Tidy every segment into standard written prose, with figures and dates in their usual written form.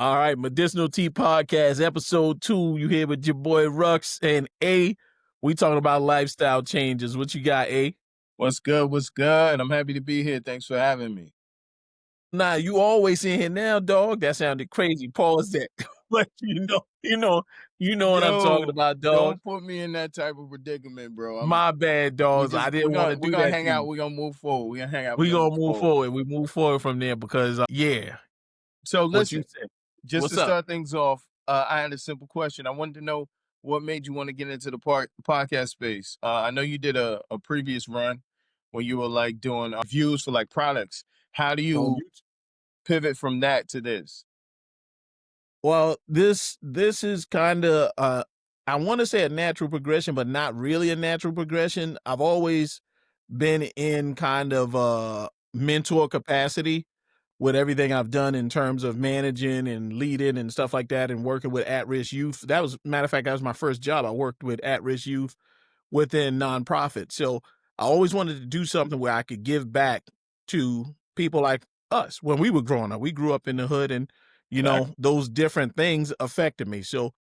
All right, Medicinal Tea Podcast, episode 2. You here with your boy Rux and A. We talking about lifestyle changes. What you got, A? What's good? What's good? I'm happy to be here. Thanks for having me. Nah, you always in here now, dog. That sounded crazy. Pause that. But you know what I'm talking Yo, about, dog. don't put me in that type of predicament, bro. My bad, dogs. I didn't want to we're do gonna that hang to out. you. We're gonna move forward. We're gonna hang out. We We're gonna gonna move move forward. forward. We move forward from there because, yeah. So What you listen, said? just What's to up? start things off, I had a simple question. I wanted to know what made you want to get into the podcast space. I know you did a previous run when you were like doing reviews for like products. How do On you YouTube. pivot from that to this? Well, this is kind of I want to say a natural progression, but not really a natural progression. I've always been in kind of a mentor capacity with everything I've done in terms of managing and leading and stuff like that and working with at-risk youth. That was, matter of fact, that was my first job. I worked with at-risk youth within nonprofit. So I always wanted to do something where I could give back to people like us when we were growing up. We grew up in the hood and, those different things affected me. So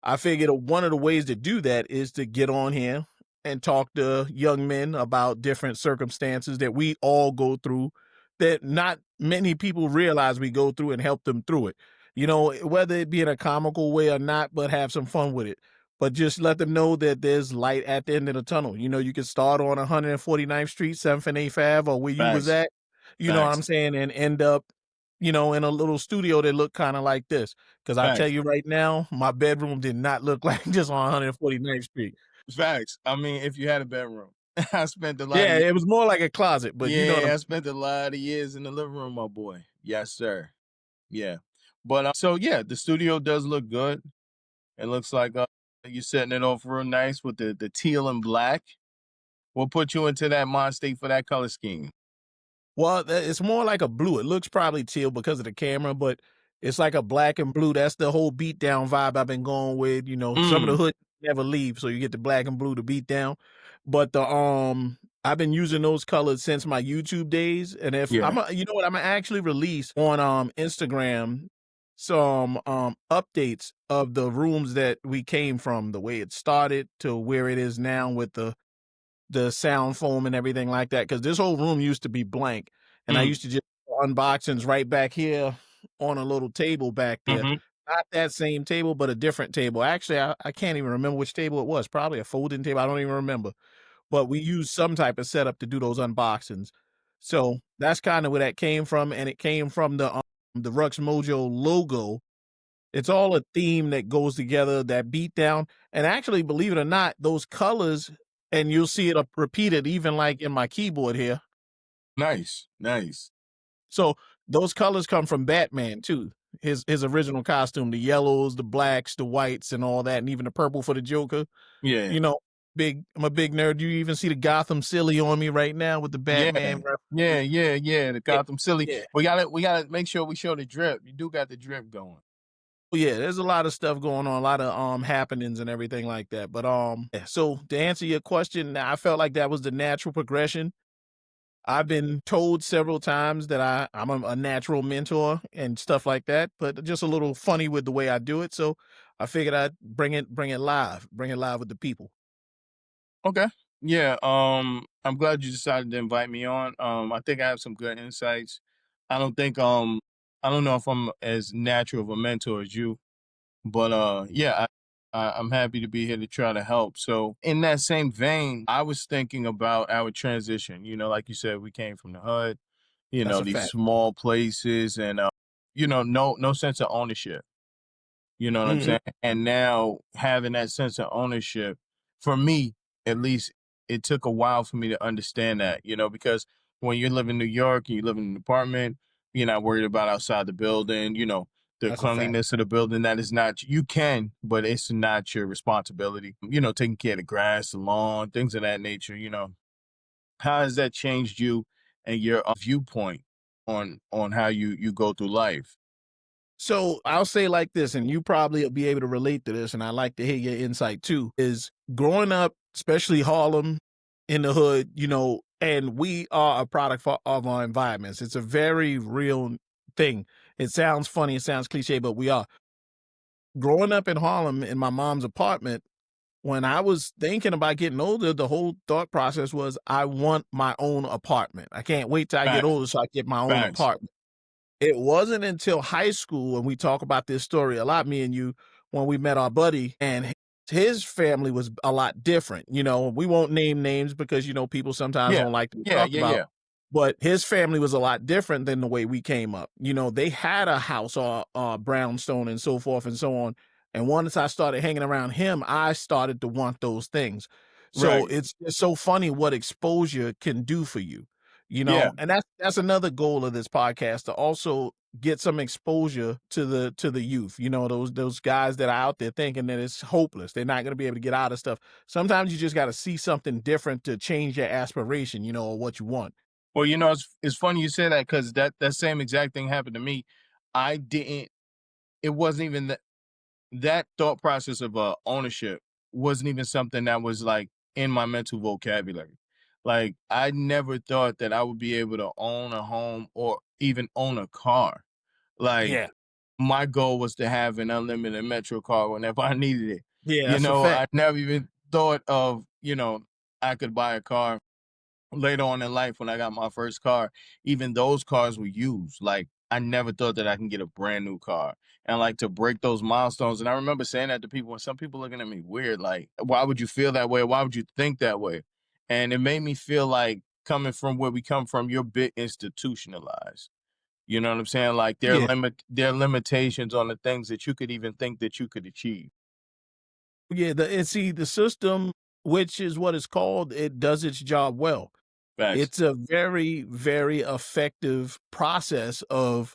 I figured one of the ways to do that is to get on here and talk to young men about different circumstances that we all go through that not many people realize we go through and help them through it. Whether it be in a comical way or not, but have some fun with it. But just let them know that there's light at the end of the tunnel. You can start on 149th Street, 7th and 8th Ave, or where you was Facts. at, you know what I'm Facts. saying, and end up, in a little studio that looked kind of like this. Because I tell Facts. you right now, my bedroom did not look like just on 149th Street. Facts. I mean, if you had a bedroom, I spent a lot Yeah, of it was more like a closet, but you know what yeah, I'm I spent a lot of years in the living room, my boy. Yes, sir. Yeah, but so yeah, the studio does look good. It looks like you're setting it off real nice with the teal and black. What put you into that mind state for that color scheme? Well, it's more like a blue. It looks probably teal because of the camera, but it's like a black and blue. That's the whole beat down vibe I've been going with. Some of the hood never leave, so you get the black and blue to beat down. But I've been using those colors since my YouTube days. And if Yeah. I'm gonna actually release on Instagram some updates of the rooms that we came from, the way it started to where it is now with the sound foam and everything like that. Because this whole room used to be blank, and I used to just unboxings right back here on a little table back there. Mm-hmm. Not that same table, but a different table. Actually, I can't even remember which table it was. Probably a folding table. I don't even remember. But we used some type of setup to do those unboxings. So that's kind of where that came from, and it came from the Rux Mojo logo. It's all a theme that goes together, that beat down. And actually, believe it or not, those colors, and you'll see it repeated even like in my keyboard here. Nice. So those colors come from Batman too. His original costume, the yellows, the blacks, the whites, and all that, and even the purple for the Joker. Yeah. I'm a big nerd. You even see the Gotham silly on me right now with the Batman. Yeah. The Gotham silly. Yeah. We gotta make sure we show the drip. You do got the drip going. Yeah, there's a lot of stuff going on, a lot of happenings and everything like that. But so to answer your question, I felt like that was the natural progression. I've been told several times that I'm a natural mentor and stuff like that, but just a little funny with the way I do it. So I figured I'd bring it live with the people. Okay. Yeah. I'm glad you decided to invite me on. I think I have some good insights. I don't think I don't know if I'm as natural of a mentor as you, but yeah, I'm happy to be here to try to help. So in that same vein, I was thinking about our transition. Like you said, we came from the hood. That's a These fact. small places, and no sense of ownership. You know what I'm Mm-hmm. saying? And now having that sense of ownership, for me, at least, it took a while for me to understand that, because when you live in New York and you live in an apartment, you're not worried about outside the building, the That's a fact. cleanliness of the building. That is not, you can, but it's not your responsibility. Taking care of the grass, the lawn, things of that nature, How has that changed you and your viewpoint on how you go through life? So I'll say like this, and you probably will be able to relate to this, and I'd like to hear your insight too, is growing up, especially Harlem in the hood, and we are a product of our environments. It's a very real thing. It sounds funny, it sounds cliche, but we are. Growing up in Harlem in my mom's apartment, when I was thinking about getting older, the whole thought process was, I want my own apartment. I can't wait till I get Facts, older so I get my own facts. apartment. It wasn't until high school, and we talk about this story a lot, me and you, when we met our buddy, and his family was a lot different. We won't name names because, people sometimes Yeah, don't like to be yeah, talked yeah, about, yeah. but his family was a lot different than the way we came up. They had a house or brownstone and so forth and so on. And once I started hanging around him, I started to want those things. So Right. it's so funny what exposure can do for you. Yeah. And that's another goal of this podcast, to also get some exposure to the youth. Those guys that are out there thinking that it's hopeless. They're not going to be able to get out of stuff. Sometimes you just got to see something different to change your aspiration, or what you want. Well, it's funny you say that because that same exact thing happened to me. I didn't. It wasn't even that thought process of ownership wasn't even something that was like in my mental vocabulary. Like I never thought that I would be able to own a home or even own a car. Like Yeah. my goal was to have an unlimited metro car whenever I needed it. Yeah, that's a fact. I never even thought of, I could buy a car later on in life when I got my first car. Even those cars were used. Like I never thought that I can get a brand new car and like to break those milestones. And I remember saying that to people and some people looking at me weird, like, why would you feel that way? Why would you think that way? And it made me feel like coming from where we come from, you're a bit institutionalized. You know what I'm saying? Like Yeah. there are limitations on the things that you could even think that you could achieve. Yeah, and see, the system, which is what it's called, it does its job well. Facts. It's a very, very effective process of,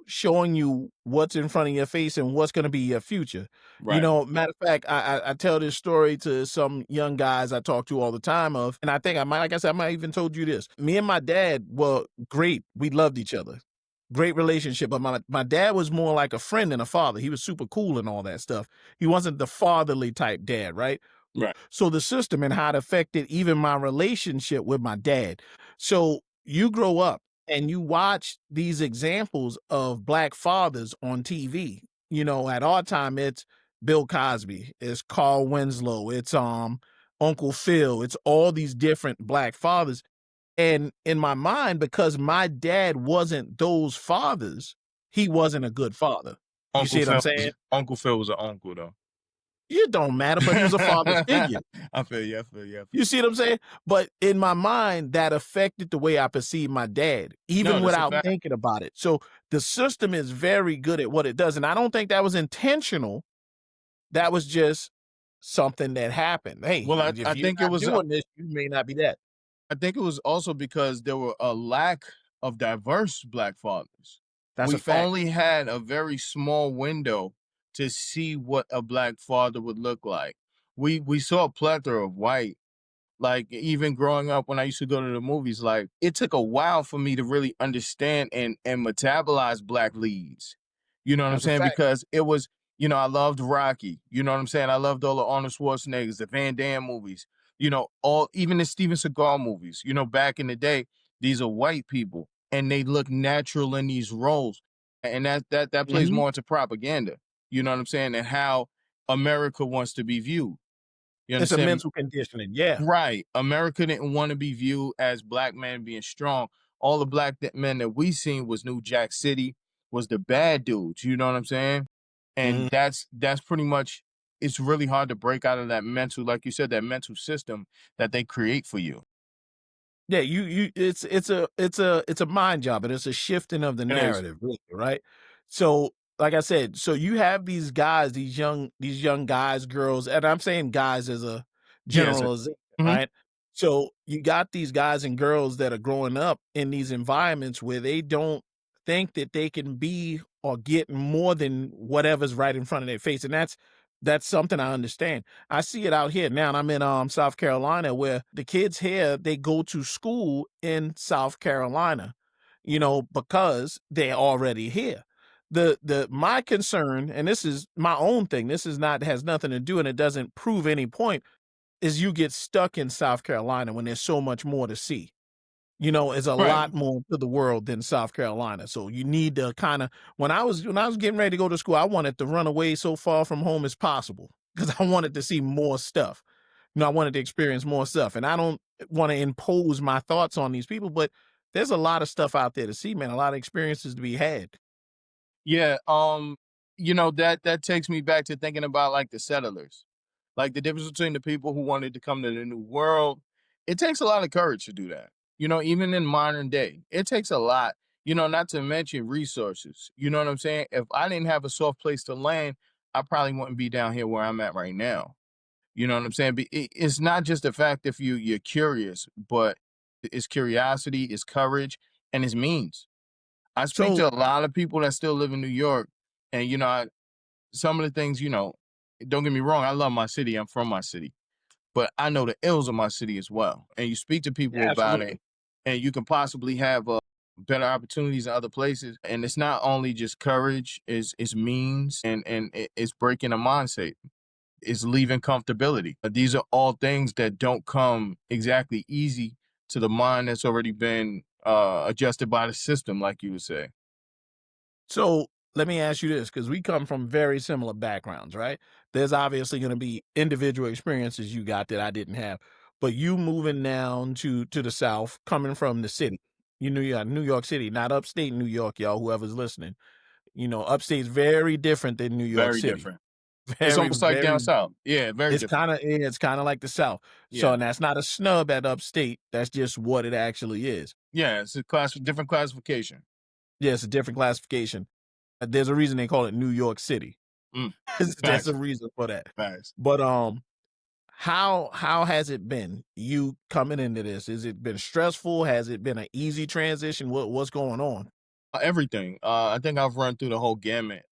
showing you what's in front of your face and what's gonna be your future. Right. Matter of fact, I tell this story to some young guys I talk to all the time of, and I think I might, like I said, I might even told you this. Me and my dad were great. We loved each other. Great relationship, but my dad was more like a friend than a father. He was super cool and all that stuff. He wasn't the fatherly type dad, right? Right. So the system and how it affected even my relationship with my dad. So you grow up and you watch these examples of black fathers on TV. At our time, it's Bill Cosby, it's Carl Winslow, it's Uncle Phil, it's all these different black fathers. And in my mind, because my dad wasn't those fathers, he wasn't a good father. You see what I'm saying? Uncle Phil was an uncle though. It don't matter, but he was a father figure. I feel you. I feel you. You see what I'm saying? But in my mind, that affected the way I perceive my dad, No, even that's a without fact. thinking about it. So the system is very good at what it does. And I don't think that was intentional. That was just something that happened. Hey, Well, if you're not doing this, you may not be that. I think it was also because there were a lack of diverse black fathers. That's a We fact. only had a very small window to see what a black father would look like. We saw a plethora of white. Like even growing up when I used to go to the movies, like it took a while for me to really understand and metabolize black leads. You know what I'm That's a saying? fact. Because it was, I loved Rocky. You know what I'm saying? I loved all the Arnold Schwarzeneggers, the Van Damme movies, all even the Steven Seagal movies, back in the day, these are white people and they look natural in these roles. And that plays Mhm. more into propaganda. You know what I'm saying? And how America wants to be viewed. You It's a understand me? mental conditioning. Yeah. Right. America didn't want to be viewed as black men being strong. All the men that we seen was New Jack City, was the bad dudes. You know what I'm saying? And Mhm. that's pretty much. It's really hard to break out of that mental, like you said, that mental system that they create for you. Yeah, it's a mind job, and it's a shifting of the It is. narrative, really, right? So, like I said, so you have these guys, these young guys, girls, and I'm saying guys as a Yes. generalization, Hmm. right? So you got these guys and girls that are growing up in these environments where they don't think that they can be or get more than whatever's right in front of their face, and that's something I understand. I see it out here now, and I'm in South Carolina, where the kids here, they go to school in South Carolina, because they're already here. The my concern, and this is my own thing, this is not has nothing to do, and it doesn't prove any point, is you get stuck in South Carolina when there's so much more to see. Is a Right. lot more to the world than South Carolina. So you need to kind of when I was getting ready to go to school, I wanted to run away so far from home as possible because I wanted to see more stuff. I wanted to experience more stuff. And I don't want to impose my thoughts on these people, but there's a lot of stuff out there to see, man, a lot of experiences to be had. Yeah, that takes me back to thinking about like the settlers. Like the difference between the people who wanted to come to the new world. It takes a lot of courage to do that. Even in modern day, it takes a lot, not to mention resources. You know what I'm saying? If I didn't have a soft place to land, I probably wouldn't be down here where I'm at right now. You know what I'm saying? It's not just the fact if you're curious, but it's curiosity, it's courage, and it's means. I speak So to a lot of people that still live in New York, and some of the things, don't get me wrong, I love my city. I'm from my city, but I know the ills of my city as well. And you speak to people yeah, about it, absolutely. and you can possibly have better opportunities in other places. And it's not only just courage; it's means, and it's breaking a mindset. It's leaving comfortability. These are all things that don't come exactly easy to the mind that's already been adjusted by the system, like you would say. So let me ask you this, because we come from very similar backgrounds, right? There's obviously going to be individual experiences you got that I didn't have, but you moving down to the South, coming from the city, you got New York City, not upstate New York, y'all. Whoever's listening, upstate's very different than New York Very City. different. It's Very, almost like down very. south. Yeah, very different. It's kind of like the South. So, Yeah. and that's not a snub at upstate. That's just what it actually is. Yeah, it's a different classification. Yeah, it's a different classification. There's a reason they call it New York City. Mm, There's a facts, reason for that. facts. But, how has it been, you coming into this? Has it been stressful? Has it been an easy transition? What's going on? Everything. I think I've run through the whole gamut.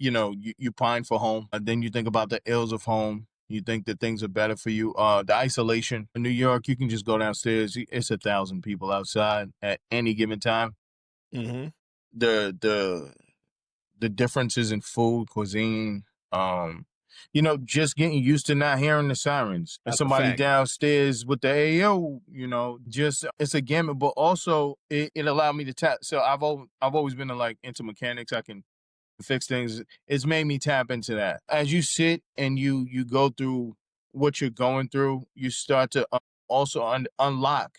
You pine for home, and then you think about the ills of home. You think that things are better for you. The isolation in New York, you can just go downstairs. It's 1,000 people outside at any given time. Mhm. The the differences in food, cuisine, just getting used to not hearing the sirens and That's a somebody fact. downstairs with the AO, just it's a gamut, but also it allowed me to tap. So I've always been into mechanics. I can fix things. It's made me tap into that. As you sit and you go through what you're going through, you start to also unlock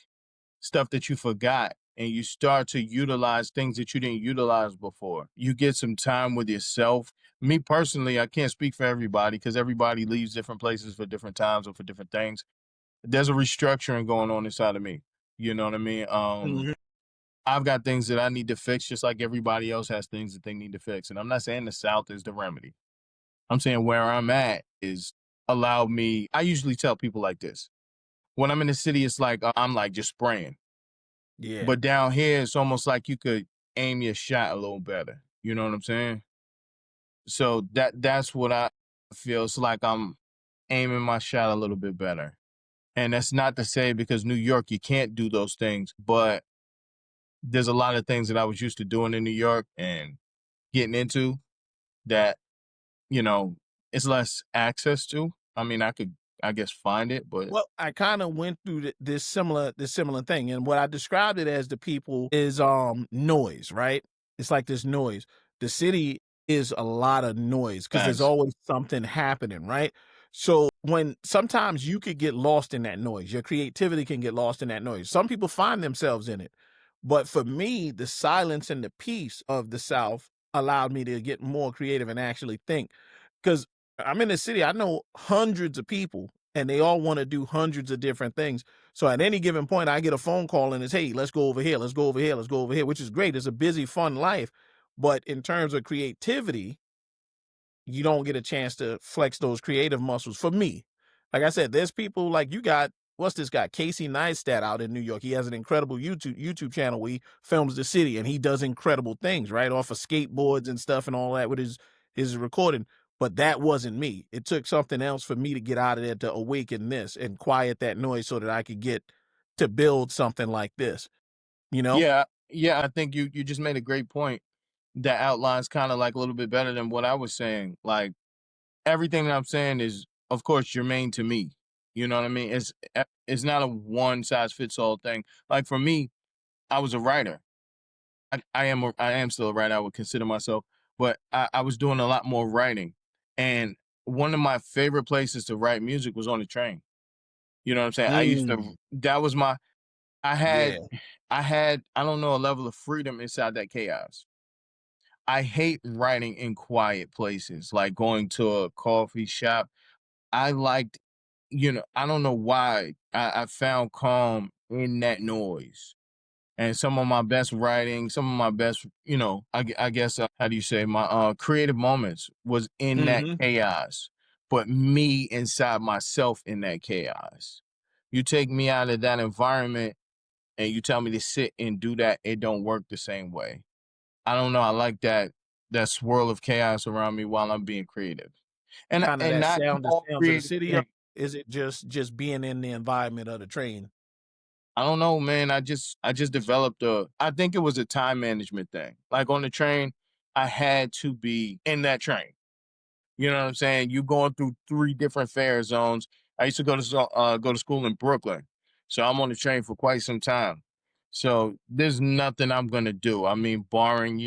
stuff that you forgot, and you start to utilize things that you didn't utilize before. You get some time with yourself. Me personally, I can't speak for everybody because everybody leaves different places for different times or for different things. There's a restructuring going on inside of me. You know what I mean? Mhm. I've got things that I need to fix just like everybody else has things that they need to fix. And I'm not saying the South is the remedy. I'm saying where I'm at is allowed me. I usually tell people like this. When I'm in the city, it's like I'm like just spraying. Yeah. But down here, it's almost like you could aim your shot a little better. You know what I'm saying? So that's what I feel. It's like I'm aiming my shot a little bit better. And that's not to say because New York, you can't do those things, but there's a lot of things that I was used to doing in New York and getting into that, you know, it's less access to. I mean, I could, I guess, find it, but Well, I kinda went through this similar thing, and what I described it as, the people is, noise, right? It's like this noise. The city is a lot of noise because there's facts. always something happening, right? So, when sometimes you could get lost in that noise, your creativity can get lost in that noise. Some people find themselves in it, but for me, the silence and the peace of the South allowed me to get more creative and actually think. Because 'cause I'm in the city, I know hundreds of people and they all want to do hundreds of different things. So at any given point, I get a phone call and it's, hey, let's go over here, let's go over here, let's go over here, which is great. It's a busy, fun life. But in terms of creativity, you don't get a chance to flex those creative muscles for me. Like I said, there's people like you got, what's this guy? Casey Neistat out in New York. He has an incredible YouTube channel where he films the city and he does incredible things, right? Off of skateboards and stuff and all that with his recording. But that wasn't me. It took something else for me to get out of there to awaken this and quiet that noise so that I could get to build something like this, you know? Yeah, yeah, I think you just made a great point that outlines kind of like a little bit better than what I was saying. Like everything that I'm saying is, of course, germane to me. You know what I mean? It's not a one size fits all thing. Like for me, I was a writer. I am still a writer. I would consider myself, but I was doing a lot more writing, and one of my favorite places to write music was on the train. You know what I'm saying? I used to. Mm, That was my. I had. yeah. I had. I don't know, a level of freedom inside that chaos. I hate writing in quiet places, like going to a coffee shop. I liked, I don't know why I found calm in that noise. And some of my best writing, some of my best, I guess, how do you say, my creative moments was in that Mhm. chaos, but me inside myself in that chaos. You take me out of that environment and you tell me to sit and do that, it don't work the same way. I don't know. I like that swirl of chaos around me while I'm being creative. Kinda And that not the all sounds of the creative city, or things. is it just being in the environment of the train? I don't know, man. I just developed I think it was a time management thing. Like on the train, I had to be in that train. You know what I'm saying? You going through three different fare zones. I used to go to school in Brooklyn. So I'm on the train for quite some time. So there's nothing I'm gonna do. I mean, barring,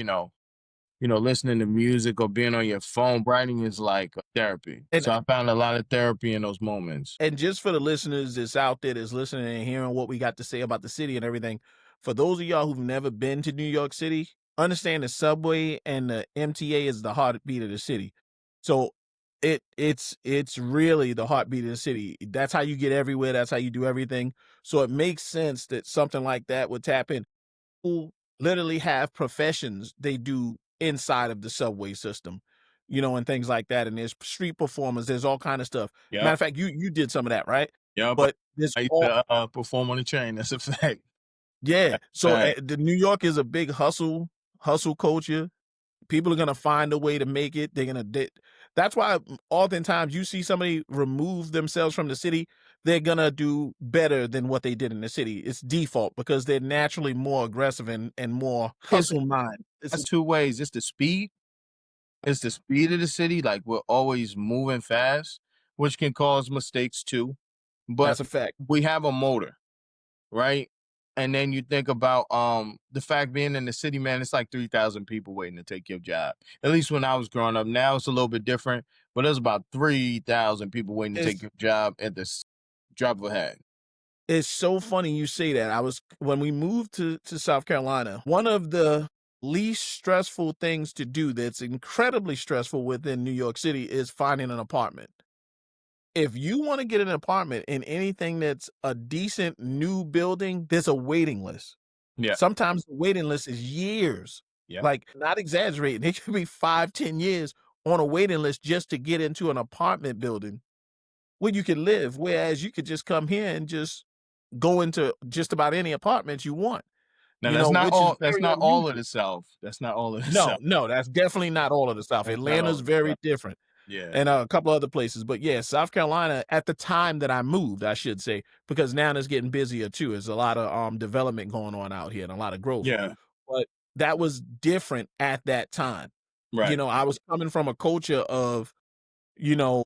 listening to music or being on your phone, writing is like therapy. And So I found a lot of therapy in those moments. And just for the listeners that's out there that's listening and hearing what we got to say about the city and everything, for those of y'all who've never been to New York City, understand the subway and the MTA is the heartbeat of the city. So it's really the heartbeat of the city. That's how you get everywhere. That's how you do everything. So it makes sense that something like that would tap in. Who literally have professions they do inside of the subway system, and things like that. And there's street performers, there's all kind of stuff. Matter Yep. of fact, you did some of that, right? Yep. But there's I used all to perform on the train. That's a fact. yeah. That's a So fact. the New York is a big hustle culture. People are gonna find a way to make it. That's why oftentimes you see somebody remove themselves from the city, they're gonna do better than what they did in the city. It's default because they're naturally more aggressive and more It's hustle mind. This That's is two ways. It's the speed. It's the speed of the city. Like we're always moving fast, which can cause mistakes too. But that's a fact. we have a motor, right? And then you think about the fact being in the city, man, it's like 3,000 people waiting to take your job. At least when I was growing up. Now it's a little bit different, but there's about 3,000 people waiting to take It's your job at this drop of a hat. it's so funny you say that. I was When we moved to South Carolina, one of the least stressful things to do that's incredibly stressful within New York City is finding an apartment. If you want to get an apartment in anything that's a decent new building, there's a waiting list. Yeah. Sometimes the waiting list is years. Yeah. Like, not exaggerating, it could be 5, 10 years on a waiting list just to get into an apartment building where you can live. Whereas you could just come here and just go into just about any apartments you want, Now that's not which is all that's very not all of unusual. the South. That's not all of the No, South. no, that's definitely not all of the South. That's not Atlanta's all of the very South. different, Yeah. and a couple other places. But yeah, South Carolina at the time that I moved, I should say, because now it's getting busier too. There's a lot of development going on out here and a lot of growth. Yeah. But that was different at that time. Right. I was coming from a culture of, you know,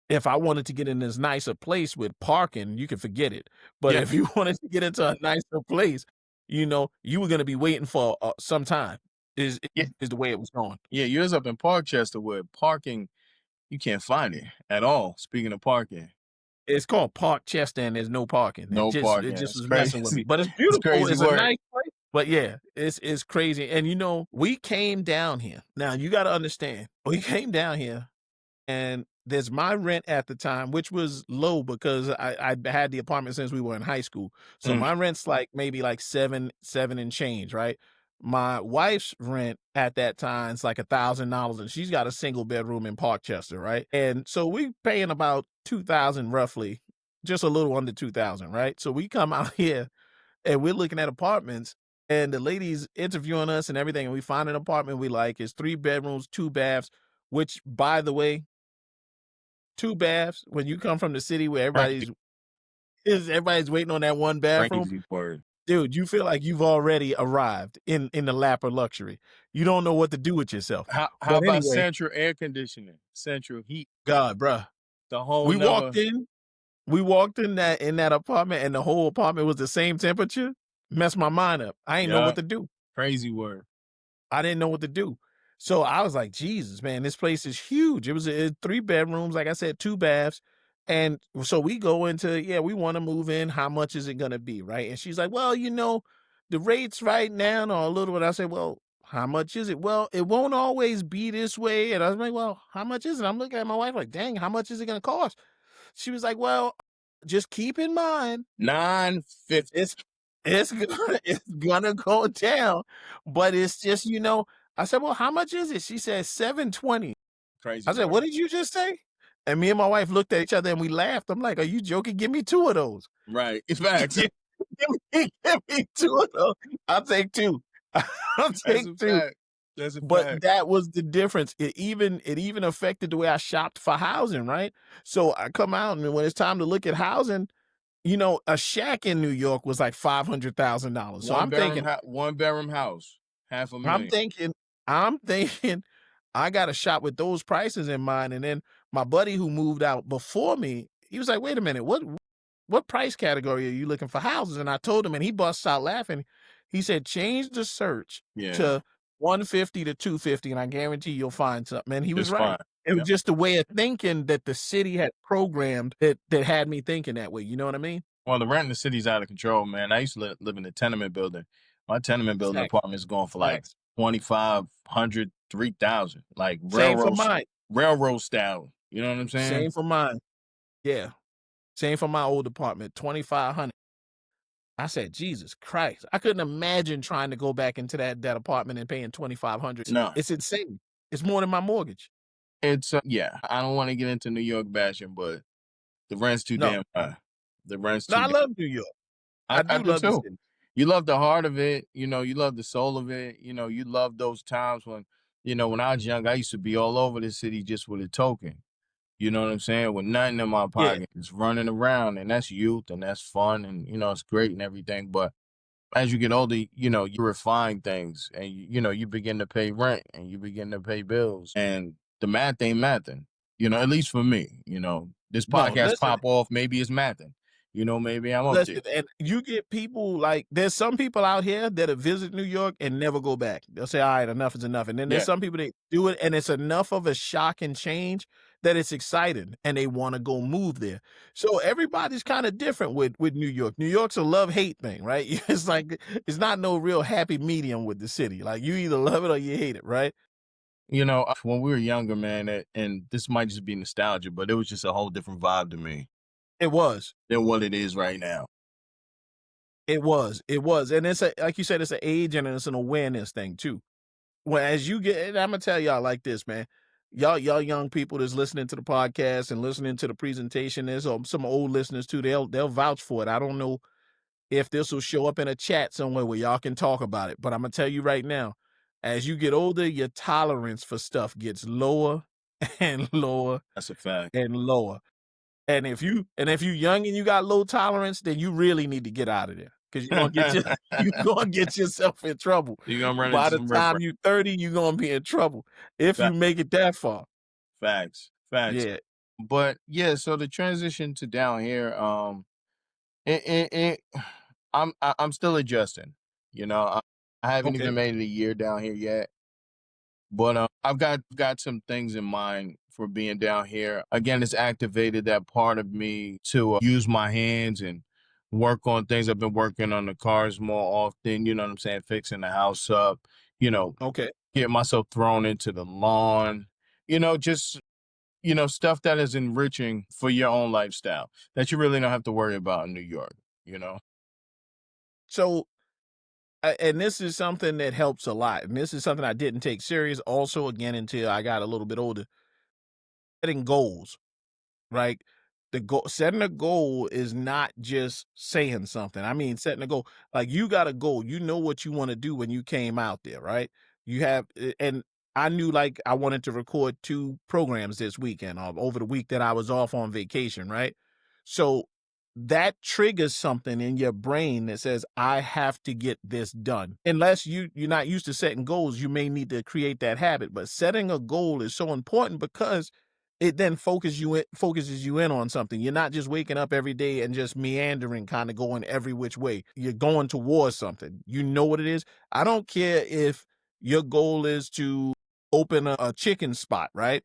if I wanted to get in this nicer place with parking, you could forget it. But Yeah. if you wanted to get into a nicer place, you were gonna be waiting for, some time, is Yeah. is the way it was going. Yeah, yours up in Parkchester where parking, you can't find it at all. Speaking of parking, It's called Park Chester, and there's no parking. It no just it parking. just It's was messing with me, crazy. but it's It's beautiful, crazy it's a work. nice place, but yeah, it's crazy, and, we came down here. Now you gotta understand, we came down here, and there's my rent at the time, which was low because I had the apartment since we were in high school. So Mm, my rent's like maybe like seven and change, right? My wife's rent at that time is like $1,000, and she's got a single bedroom in Parkchester, right? And so we paying about 2,000 roughly, just a little under 2,000, right? So we come out here and we're looking at apartments, and the lady's interviewing us and everything, and we find an apartment we like. It's 3 bedrooms, 2 baths, which, by the way, 2 baths, when you come from the city where crazy, everybody's waiting on that 1 bathroom, crazy word. dude, you feel like you've already arrived in the lap of luxury. You don't know what to do with yourself. How But about anyway, central air conditioning, central heat, God, bruh, the whole we walked nother in, We walked in that apartment, and the whole apartment was the same temperature. Messed my mind up. I ain't know Yeah, what to do. crazy word. I didn't know what to do. So I was like, Jesus, man, this place is huge. It was 3 bedrooms, like I said, 2 baths. And so we go into, yeah, we want to move in. How much is it going to be? Right. And she's like, well, the rates right now are a little bit. I said, well, how much is it? Well, it won't always be this way. And I was like, well, how much is it? I'm looking at my wife like, dang, how much is it going to cost? She was like, well, just keep in mind 950. it's gonna it's gonna go down, but it's just, I said, "Well, how much is it?" She said, 720. Crazy I said, word. "What did you just say?" And me and my wife looked at each other and we laughed. I'm like, "Are you joking? Give me 2 of those." Right. It's facts. Give me 2 of those. I'll take 2. I'll That's take a 2. fact. That's a But fact. that was the difference. It even affected the way I shopped for housing, right? So I come out, and when it's time to look at housing, a shack in New York was like $500,000. So One bedroom house, half a I'm million. thinking, I'm thinking, I got to shop with those prices in mind. And then my buddy who moved out before me, he was like, "Wait a minute, what price category are you looking for houses?" And I told him, and he busts out laughing. He said, "Change the search Yeah, to 150 to 250, and I guarantee you'll find something." And he was it's right. fine. It was Yep. just a way of thinking that the city had programmed that had me thinking that way. You know what I mean? Well, the rent in the city's out of control, man. I used to live in a tenement building. My tenement building Facts. apartment is going for like Facts. 2,500, 3,000, like Same for mine. railroad style. You know what I'm saying? Same for mine. Yeah. Same for my old apartment, 2,500. I said, "Jesus Christ." I couldn't imagine trying to go back into that apartment and paying 2,500. No, It's insane. It's more than my mortgage. it's yeah. I don't want to get into New York bashing, but the rent's too No. damn high. The rent's No, too I damn. love New York. I I do do love the too. city. You love the heart of it, you love the soul of it, you love those times when, when I was young, I used to be all over the city just with a token. You know what I'm saying? With nothing in my Yeah. pocket, just running around, and that's youth, and that's fun, and it's great and everything. But as you get older, you refine things, and you begin to pay rent, and you begin to pay bills, and the math ain't mathing. At least for me. This No, podcast listen. pop off, maybe it's mathing. Maybe I'm up there. Listen, and you get people like there's some people out here that'll visit New York and never go back. They'll say, "All right, enough is enough." And then there's Yeah, some people that do it, and it's enough of a shock and change that it's exciting, and they want to go move there. So everybody's kind of different with New York. New York's a love hate thing, right? It's like it's not no real happy medium with the city. Like you either love it or you hate it, right? when we were younger, man, and this might just be nostalgia, but it was just a whole different vibe to me It was. than what it is right now. It was, and it's like you said, it's an age and it's an awareness thing too. Well, as you get, and I'm gonna tell y'all like this, man. Y'all young people that's listening to the podcast and listening to the presentation, there's some old listeners too. They'll vouch for it. I don't know if this will show up in a chat somewhere where y'all can talk about it, but I'm gonna tell you right now, as you get older, your tolerance for stuff gets lower and lower That's a fact. and lower. And if you young and you got low tolerance, then you really need to get out of there because you're gonna get yourself in trouble. You're gonna run By into the some time riffraff. you 30, you're gonna be in trouble if you make it that far. Facts, facts. Yeah. But yeah, so the transition to down here, it I'm still adjusting. I haven't Okay. even made it a year down here yet. But I've got some things in mind for being down here. Again, it's activated that part of me to use my hands and work on things. I've been working on the cars more often. You know what I'm saying? Fixing the house up. You know, Okay. get myself thrown into the lawn. Just stuff that is enriching for your own lifestyle that you really don't have to worry about in New York. You know. So, and this is something that helps a lot. And this is something I didn't take serious also again until I got a little bit older. Setting goals. Right? Setting a goal is not just saying something. I mean, setting a goal, like you got a goal. You know what you want to do when you came out there, right? You have, and I knew like I wanted to record 2 programs this weekend over the week that I was off on vacation, right? So that triggers something in your brain that says, I have to get this done. Unless you're not used to setting goals, you may need to create that habit. But setting a goal is so important because it then focuses you in on something. You're not just waking up every day and just meandering, kind of going every which way. You're going towards something. You know what it is. I don't care if your goal is to open a chicken spot, right?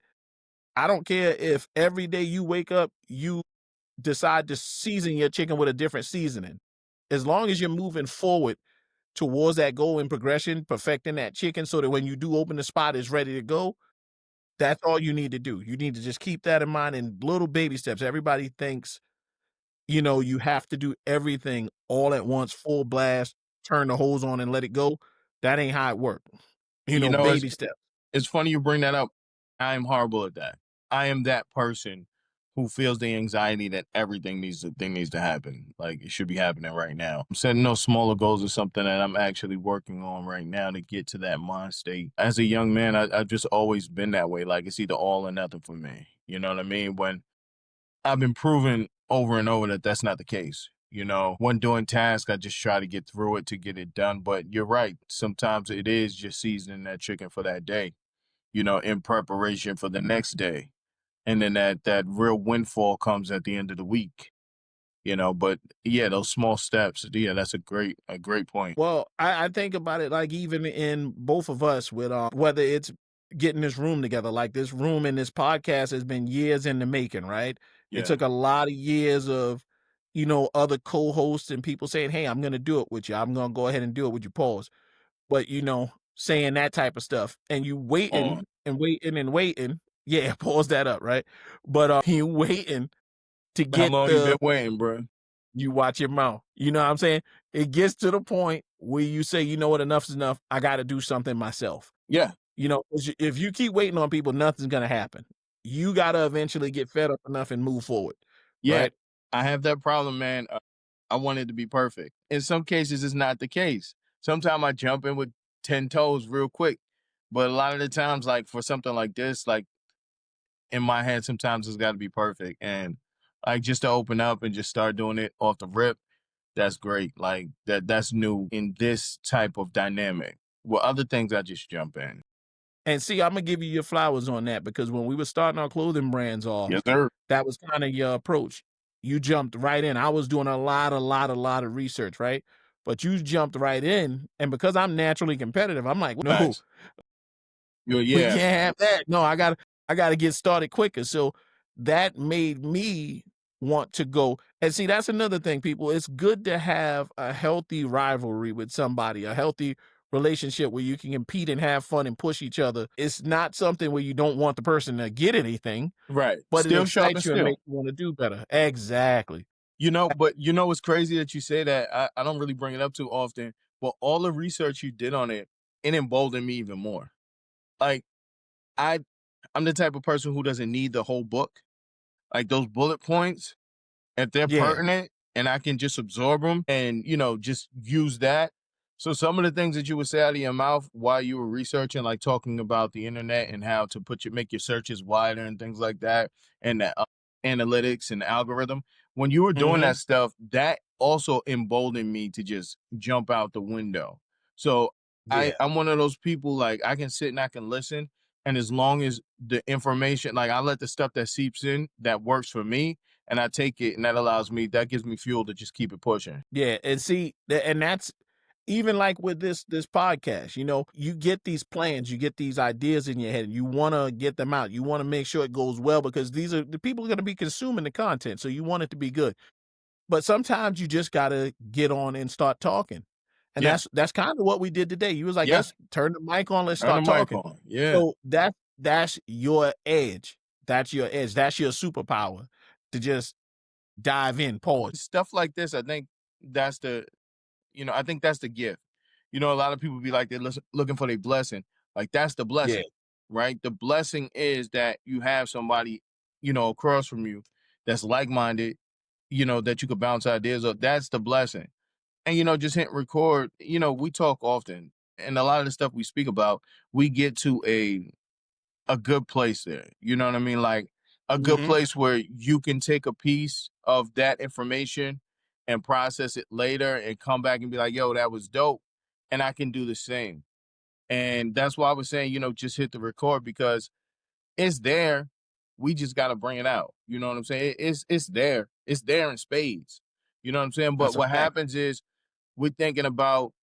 I don't care if every day you wake up, you decide to season your chicken with a different seasoning. As long as you're moving forward towards that goal in progression, perfecting that chicken so that when you do open the spot, it's ready to go. That's all you need to do. You need to just keep that in mind in little baby steps. Everybody thinks, you have to do everything all at once, full blast, turn the hose on and let it go. That ain't how it works. You know, Baby steps. it's funny you bring that up. I am horrible at that. I am that person who feels the anxiety that everything needs to happen. Like it should be happening right now. I'm setting those smaller goals or something that I'm actually working on right now to get to that mind state. As a young man, I've just always been that way. Like it's either all or nothing for me. You know what I mean? When I've been proven over and over that that's not the case. You know, when doing tasks, I just try to get through it to get it done. But you're right. Sometimes it is just seasoning that chicken for that day, in preparation for the next day. And then that real windfall comes at the end of the week, but yeah, those small steps. Yeah, that's a great point. Well, I think about it like even in both of us with whether it's getting this room together, like this room and this podcast has been years in the making, right? It Yeah. took a lot of years of, other co-hosts and people saying, "Hey, I'm gonna do it with you. I'm gonna go ahead and do it with you." Pause. But saying that type of stuff, and you On. waiting and waiting and waiting. Yeah, pause that up, right? But you waiting to How get long you been the waiting, bro? you watch your mouth. You know what I'm saying? It gets to the point where you say, you know what, enough's enough. I got to do something myself. Yeah. 'Cause if you keep waiting on people, nothing's going to happen. You got to eventually get fed up enough and move forward, Yeah. right? I have that problem, man. I want it to be perfect. In some cases, it's not the case. Sometimes I jump in with 10 toes real quick. But a lot of the times, like for something like this, like in my head, sometimes it's got to be perfect. And like just to open up and just start doing it off the rip, that's great. Like that's new in this type of dynamic. Well, other things I just jump in. And see, I'm going to give you your flowers on that because when we were starting our clothing brands Yes, off, sir. that was kind of your approach. You jumped right in. I was doing a lot of research, right? But you jumped right in. And because I'm naturally competitive, I'm like, no, Nice. we Yeah. can't have that. No, I gotta get started quicker. So that made me want to go. And see, that's another thing, people. It's good to have a healthy rivalry with somebody, a healthy relationship where you can compete and have fun and push each other. It's not something where you don't want the person to get anything, Right. but it Still sharp and excites you and still. makes you want to do better. Exactly. But it's crazy that you say that. I don't really bring it up too often, but all the research you did on it emboldened me even more. Like I I'm the type of person who doesn't need the whole book. Like those bullet points, if they're Yeah. pertinent and I can just absorb them and, just use that. So some of the things that you would say out of your mouth while you were researching, like talking about the internet and how to make your searches wider and things like that, and the analytics and algorithm, when you were doing Hmm. that stuff, that also emboldened me to just jump out the window. So Yeah. I'm one of those people, like I can sit and I can listen. And as long as the information, like I let the stuff that seeps in that works for me, and I take it, and that gives me fuel to just keep it pushing. Yeah. And see, and that's even like with this podcast, you get these plans, you get these ideas in your head, and you want to get them out. You want to make sure it goes well because these are the people are going to be consuming the content. So you want it to be good. But sometimes you just got to get on and start talking. And Yeah, that's kind of what we did today. You was like, yeah. let's turn the mic on, let's Turn the start mic talking. on. Yeah. So that's your edge. That's your edge. That's your superpower to just dive in, pause. Stuff like this, that's the, I think that's the gift. A lot of people be like, they're looking for their blessing. Like, that's the Yeah. blessing, right? The blessing is that you have somebody, across from you that's like minded, that you could bounce ideas off. That's the blessing. And, just hit record. We talk often, and a lot of the stuff we speak about, we get to a good place there. You know what I mean? Like a good Hmm. place where you can take a piece of that information and process it later and come back and be like, yo, that was dope. And I can do the same. And that's why I was saying, just hit the record because it's there. We just got to bring it out. You know what I'm saying? It's there. It's there in spades. You know what I'm saying? But That's a what fact. happens is we're thinking about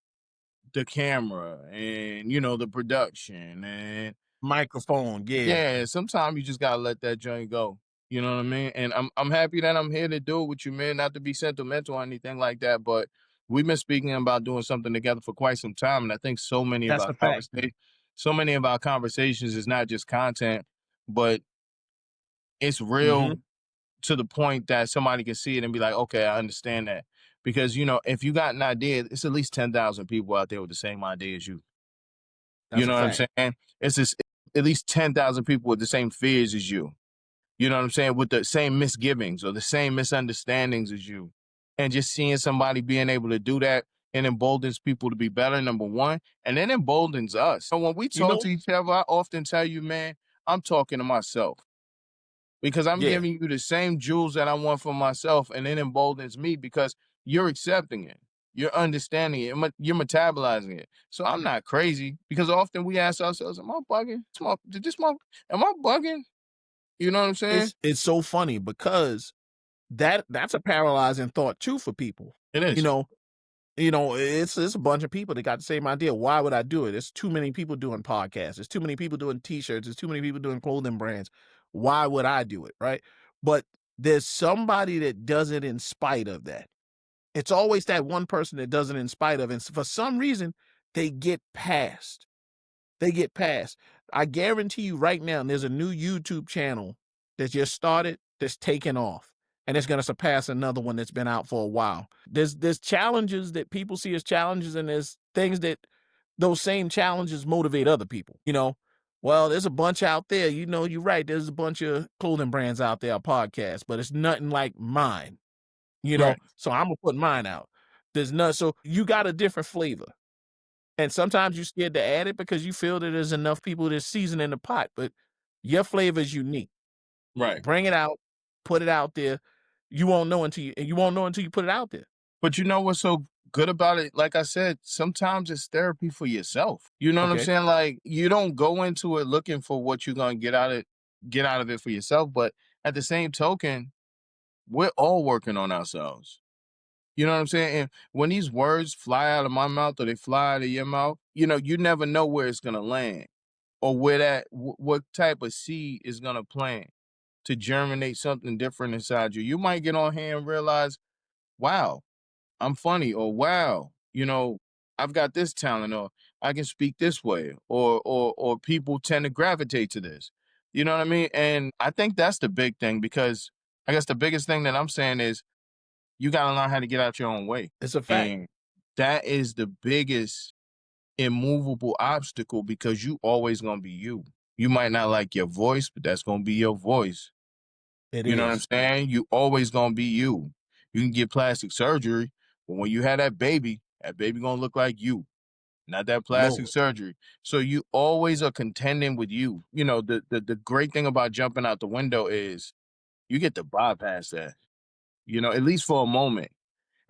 the camera and the production and Microphone, yeah. yeah, sometimes you just gotta let that joint go. You know what I mean? And I'm happy that I'm here to do it with you, man. Not to be sentimental or anything like that, but we've been speaking about doing something together for quite some time. And I think That's a fact. so many of our conversations is not just content, but it's real Mhm. to the point that somebody can see it and be like, okay, I understand that. Because if you got an idea, it's at least 10,000 people out there with the same idea as you. You That's a know what I'm fact. saying? It's just at least 10,000 people with the same fears as you. You know what I'm saying? With the same misgivings or the same misunderstandings as you. And just seeing somebody being able to do that and emboldens people to be better, number one, and then emboldens us. So when we You talk know to each other, I often tell you, man, I'm talking to myself because I'm yeah. giving you the same jewels that I want for myself, and it emboldens me because you're accepting it. You're understanding it. You're metabolizing it. So I'm not crazy because often we ask ourselves, am I bugging? Am I bugging? You know what I'm saying? It's so funny because that's a paralyzing thought too for people. It You is. know it's a bunch of people that got the same idea. Why would I do it? There's too many people doing podcasts. There's too many people doing t-shirts. There's too many people doing clothing brands. Why would I do it, right? But there's somebody that does it in spite of that. It's always that one person that does it in spite of, and for some reason, they get past. They get past. I guarantee you right now, there's a new YouTube channel that just started that's taking off, and it's going to surpass another one that's been out for a while. There's challenges that people see as challenges, and there's things that those same challenges motivate other people. Well, there's a bunch out there. You're right. There's a bunch of clothing brands out there, podcasts, but it's nothing like mine. Right. So I'm gonna put mine out. There's none. So you got a different flavor. And sometimes you're scared to add it because you feel that there's enough people that's seasoning the pot, but your flavor is unique. Right. Bring it out, put it out there. You won't know until you put it out there. But you know what's so good about it? Like I said, sometimes it's therapy for yourself. You know what I'm Okay. saying? Like you don't go into it looking for what you're gonna get out of it for yourself. But at the same token, we're all working on ourselves. You know what I'm saying? And when these words fly out of my mouth or they fly out of your mouth, you never know where it's gonna land or where what type of seed is gonna plant to germinate something different inside you. You might get on here and realize, wow, I'm funny, or wow, I've got this talent, or I can speak this way, or people tend to gravitate to this. You know what I mean? And I think that's the big thing because I guess the biggest thing that I'm saying is you gotta learn how to get out your own way. It's a fact. And that is the biggest immovable obstacle because you always gonna be you. You might not like your voice, but that's gonna be your voice. It You know what I'm is. saying? You always gonna be you. You can get plastic surgery, but when you have that baby gonna look like you, not that plastic Lord. surgery. So you always are contending with you. The great thing about jumping out the window is you get to bypass that, at least for a moment.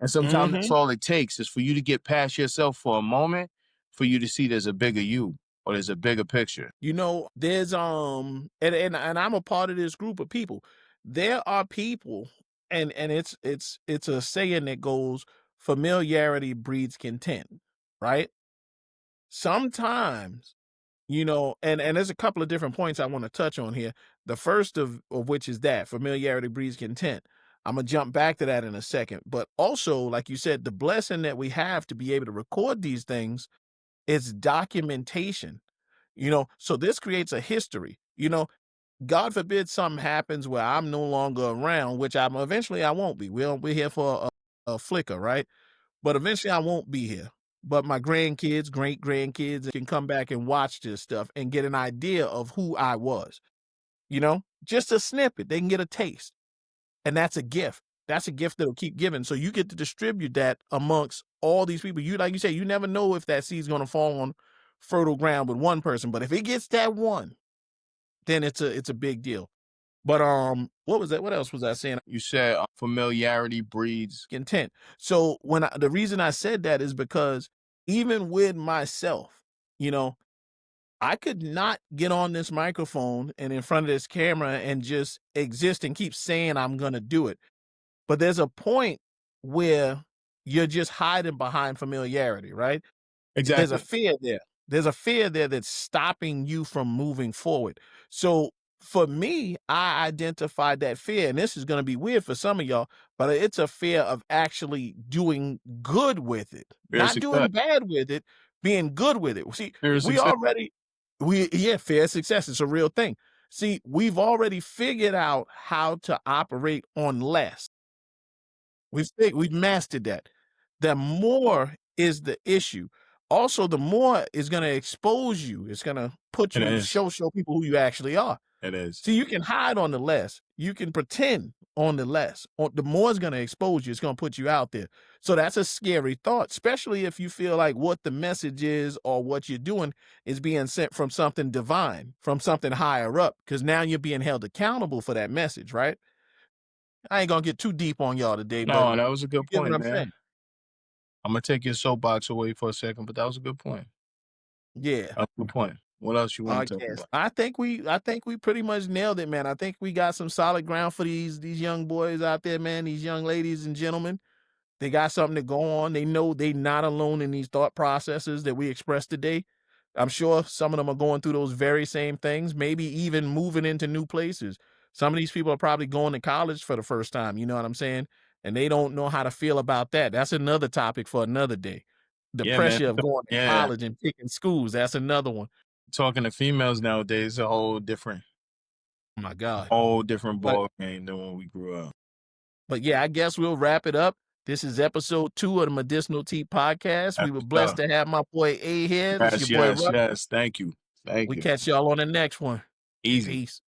And sometimes that's Mhm. all it takes is for you to get past yourself for a moment, for you to see there's a bigger you or there's a bigger picture. There's and I'm a part of this group of people. There are people, and it's a saying that goes, familiarity breeds content, right? Sometimes and there's a couple of different points I want to touch on here. The first of which is that familiarity breeds content. I'm gonna jump back to that in a second. But also, like you said, the blessing that we have to be able to record these things is documentation. So this creates a history. God forbid something happens where I'm no longer around, which I won't be. We're here for a flicker, right? But eventually I won't be here. But my grandkids, great grandkids can come back and watch this stuff and get an idea of who I was. Just a snippet. They can get a taste. And that's a gift. That's a gift that'll keep giving. So you get to distribute that amongst all these people. Like you say, you never know if that seed's gonna fall on fertile ground with one person. But if it gets that one, then it's a big deal. But what was that? What else was I saying? You said familiarity breeds. Intent. So the reason I said that is because even with myself, you know, I could not get on this microphone and in front of this camera and just exist and keep saying I'm gonna do it. But there's a point where you're just hiding behind familiarity, right? There's a Exactly. fear there. There's a fear there that's stopping you from moving forward. So for me, I identified that fear, and this is going to be weird for some of y'all, but it's a fear of actually doing good with it, Fair not success. doing bad with it, being good with it. See, Fair we success. already, yeah, fair success. It's a real thing. See, we've already figured out how to operate on less. We've mastered that. The more is the issue. Also, the more is gonna expose you. It's gonna put It you is. show people who you actually are. It is. See, you can hide on the less. You can pretend on the less. The more is gonna expose you. It's gonna put you out there. So that's a scary thought, especially if you feel like what the message is or what you're doing is being sent from something divine, from something higher up, because now you're being held accountable for that message, right? I ain't gonna get too deep on y'all today, but No, that was a you good get what point, I'm man. saying. I'm gonna take your soapbox away for a second, but that was a good point. Yeah. That's a good point. What else you want to talk Podcast. about? I think we pretty much nailed it, man. I think we got some solid ground for these young boys out there, man, these young ladies and gentlemen. They got something to go on. They know they not alone in these thought processes that we expressed today. I'm sure some of them are going through those very same things, maybe even moving into new places. Some of these people are probably going to college for the first time, you know what I'm saying? And they don't know how to feel about that. That's another topic for another day. The Yeah, man. pressure of going to Yeah, college and picking schools, that's another one. talking to females nowadays is Oh my God. whole different But ball game than when we grew up. But yeah, I guess we'll wrap it up. This is episode 2 of the Medicinal Tea Podcast. We That's were what's blessed up. to have my boy A here. This is your Yes, boy yes, Rux. yes. Thank you. Thank We you. catch y'all on the next one. Easy. Peace.